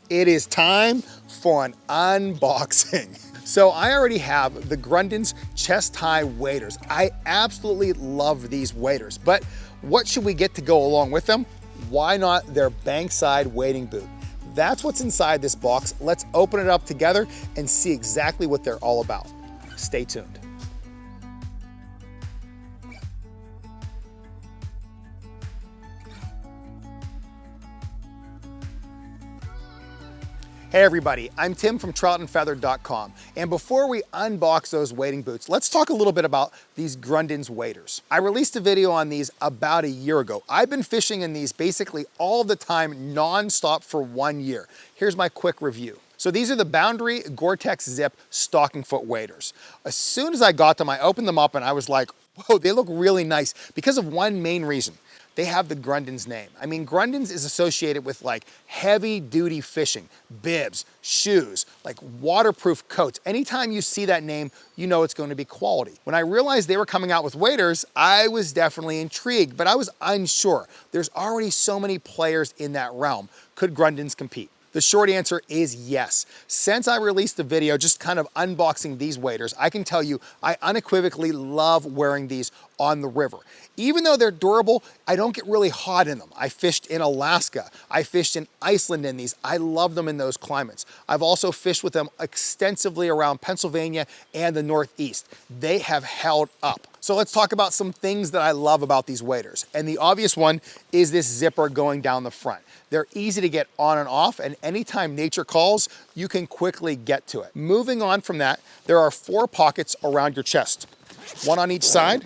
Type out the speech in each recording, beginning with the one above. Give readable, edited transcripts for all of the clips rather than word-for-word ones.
It is time for an unboxing. So I already have the Grundens chest high waders. I absolutely love these waders, but what should we get to go along with them? Why not their Bankside wading boot? That's what's inside this box. Let's open it up together and see exactly what they're all about. Stay tuned. Hey everybody, I'm Tim from troutandfeather.com. And before we unbox those wading boots, let's talk a little bit about these Grundens waders. I released a video on these about a year ago. I've been fishing in these basically all the time, non-stop for 1 year. Here's my quick review. So these are the Boundary Gore-Tex Zip stocking foot waders. As soon as I got them, I opened them up and I was like, whoa, they look really nice because of one main reason. They have the Grundens name. I mean, Grundens is associated with like heavy duty fishing, bibs, shoes, like waterproof coats. Anytime you see that name, you know it's going to be quality. When I realized they were coming out with waders, I was definitely intrigued, but I was unsure. There's already so many players in that realm. Could Grundens compete? The short answer is yes. Since I released the video just kind of unboxing these waders, I can tell you I unequivocally love wearing these on the river. Even though they're durable, I don't get really hot in them. I fished in Alaska. I fished in Iceland in these. I love them in those climates. I've also fished with them extensively around Pennsylvania and the Northeast. They have held up. So let's talk about some things that I love about these waders. And the obvious one is this zipper going down the front. They're easy to get on and off, and anytime nature calls, you can quickly get to it. Moving on from that, there are 4 pockets around your chest, one on each side,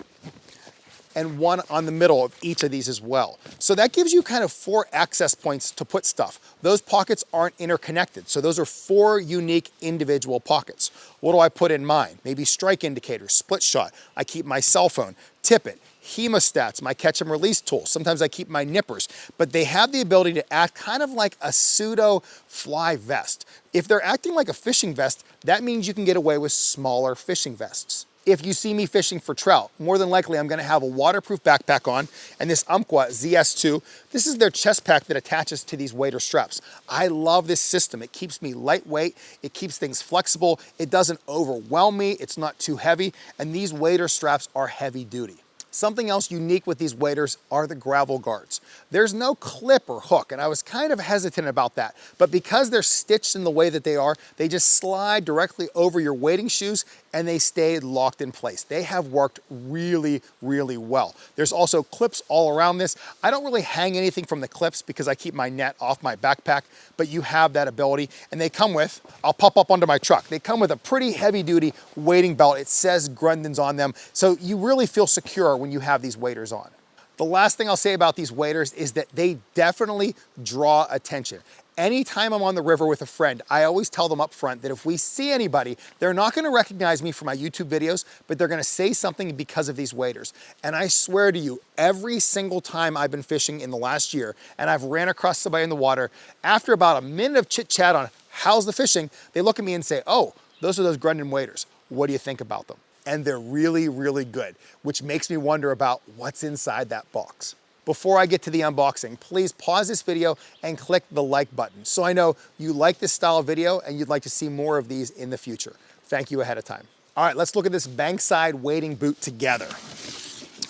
and one on the middle of each of these as well. So that gives you kind of 4 access points to put stuff. Those pockets aren't interconnected, so those are 4 unique individual pockets. What do I put in mine? Maybe strike indicators, split shot. I keep my cell phone, tippet, hemostats, my catch and release tool. Sometimes I keep my nippers, but they have the ability to act kind of like a pseudo fly vest. If they're acting like a fishing vest, that means you can get away with smaller fishing vests. If you see me fishing for trout, more than likely I'm gonna have a waterproof backpack on, and this Umpqua ZS2, this is their chest pack that attaches to these wader straps. I love this system. It keeps me lightweight, it keeps things flexible, it doesn't overwhelm me, it's not too heavy, and these wader straps are heavy duty. Something else unique with these waders are the gravel guards. There's no clip or hook, and I was kind of hesitant about that, but because they're stitched in the way that they are, they just slide directly over your wading shoes and they stay locked in place. They have worked really, really well. There's also clips all around this. I don't really hang anything from the clips because I keep my net off my backpack, but you have that ability, and they come with, I'll pop up onto my truck, they come with a pretty heavy duty wading belt. It says Grundens on them, so you really feel secure when you have these waders on. The last thing I'll say about these waders is that they definitely draw attention. Anytime I'm on the river with a friend, I always tell them up front that if we see anybody, they're not gonna recognize me from my YouTube videos, but they're gonna say something because of these waders. And I swear to you, every single time I've been fishing in the last year and I've ran across somebody in the water, after about a minute of chit chat on how's the fishing, they look at me and say, oh, those are those Grunden waders. What do you think about them? And they're really, really good, which makes me wonder about what's inside that box. Before I get to the unboxing, please pause this video and click the like button so I know you like this style of video and you'd like to see more of these in the future. Thank you ahead of time. All right, let's look at this Bankside wading boot together.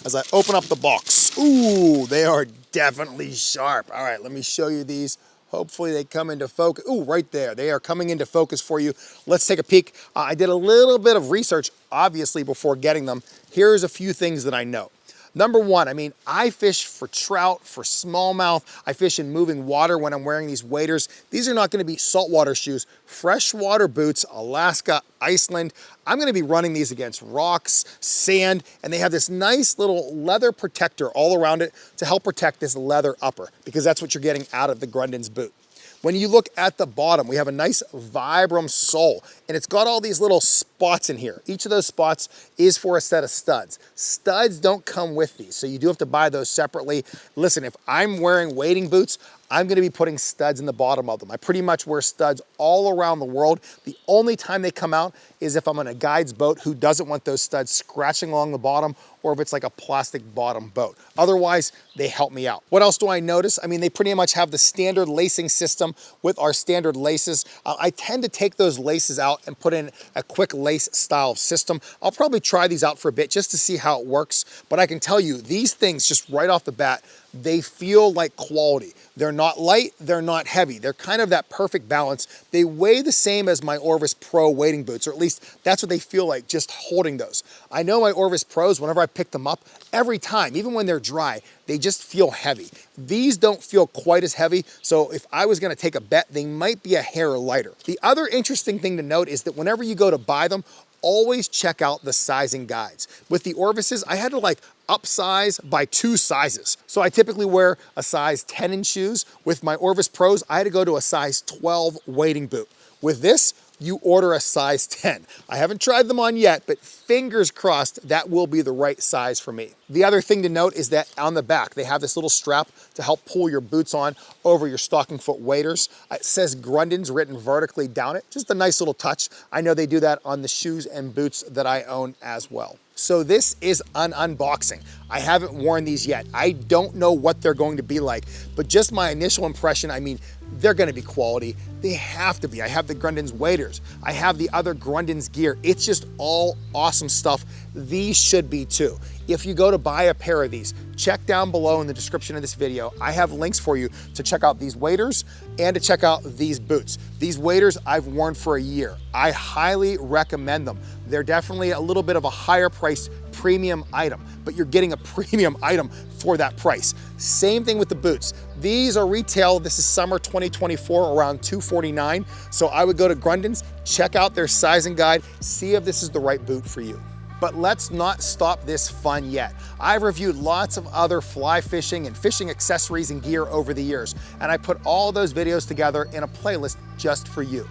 As I open up the box, ooh, they are definitely sharp. All right, let me show you these. Hopefully they come into focus. Ooh, right there. They are coming into focus for you. Let's take a peek. I did a little bit of research, obviously, before getting them. Here's a few things that I know. Number one, I mean, I fish for trout, for smallmouth. I fish in moving water when I'm wearing these waders. These are not gonna be saltwater shoes. Freshwater boots, Alaska, Iceland. I'm gonna be running these against rocks, sand, and they have this nice little leather protector all around it to help protect this leather upper, because that's what you're getting out of the Grundens boot. When you look at the bottom, we have a nice Vibram sole, and it's got all these little spots in here. Each of those spots is for a set of studs. Studs don't come with these, so you do have to buy those separately. Listen, if I'm wearing wading boots, I'm gonna be putting studs in the bottom of them. I pretty much wear studs all around the world. The only time they come out is if I'm on a guide's boat who doesn't want those studs scratching along the bottom, or if it's like a plastic bottom boat. Otherwise, they help me out. What else do I notice? I mean, they pretty much have the standard lacing system with our standard laces. I tend to take those laces out and put in a quick lace style system. I'll probably try these out for a bit just to see how it works, but I can tell you, these things just right off the bat, they feel like quality. They're not light, they're not heavy. They're kind of that perfect balance. They weigh the same as my Orvis Pro wading boots, or at least that's what they feel like just holding those. I know my Orvis Pros, whenever I pick them up, every time, even when they're dry, they just feel heavy. These don't feel quite as heavy, so if I was gonna take a bet, they might be a hair lighter. The other interesting thing to note is that whenever you go to buy them, always check out the sizing guides. With the Orvises, I had to like upsize by 2 sizes. So I typically wear a size 10 in shoes. With my Orvis Pros, I had to go to a size 12 wading boot. With this, you order a size 10. I haven't tried them on yet, but fingers crossed that will be the right size for me. The other thing to note is that on the back, they have this little strap to help pull your boots on over your stocking foot waders. It says Grundens written vertically down it. Just a nice little touch. I know they do that on the shoes and boots that I own as well. So this is an unboxing. I haven't worn these yet. I don't know what they're going to be like, but just my initial impression, I mean, they're gonna be quality. They have to be. I have the Grundens waders. I have the other Grundens gear. It's just all awesome stuff. These should be too. If you go to buy a pair of these, check down below in the description of this video. I have links for you to check out these waders and to check out these boots. These waders I've worn for a year. I highly recommend them. They're definitely a little bit of a higher priced premium item, but you're getting a premium item for that price. Same thing with the boots. These are retail, this is summer 2024, around $249. So I would go to Grundens, check out their sizing guide, see if this is the right boot for you. But let's not stop this fun yet. I've reviewed lots of other fly fishing and fishing accessories and gear over the years, and I put all those videos together in a playlist just for you.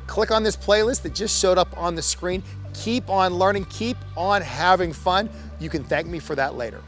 Click on this playlist that just showed up on the screen. Keep on learning, keep on having fun. You can thank me for that later.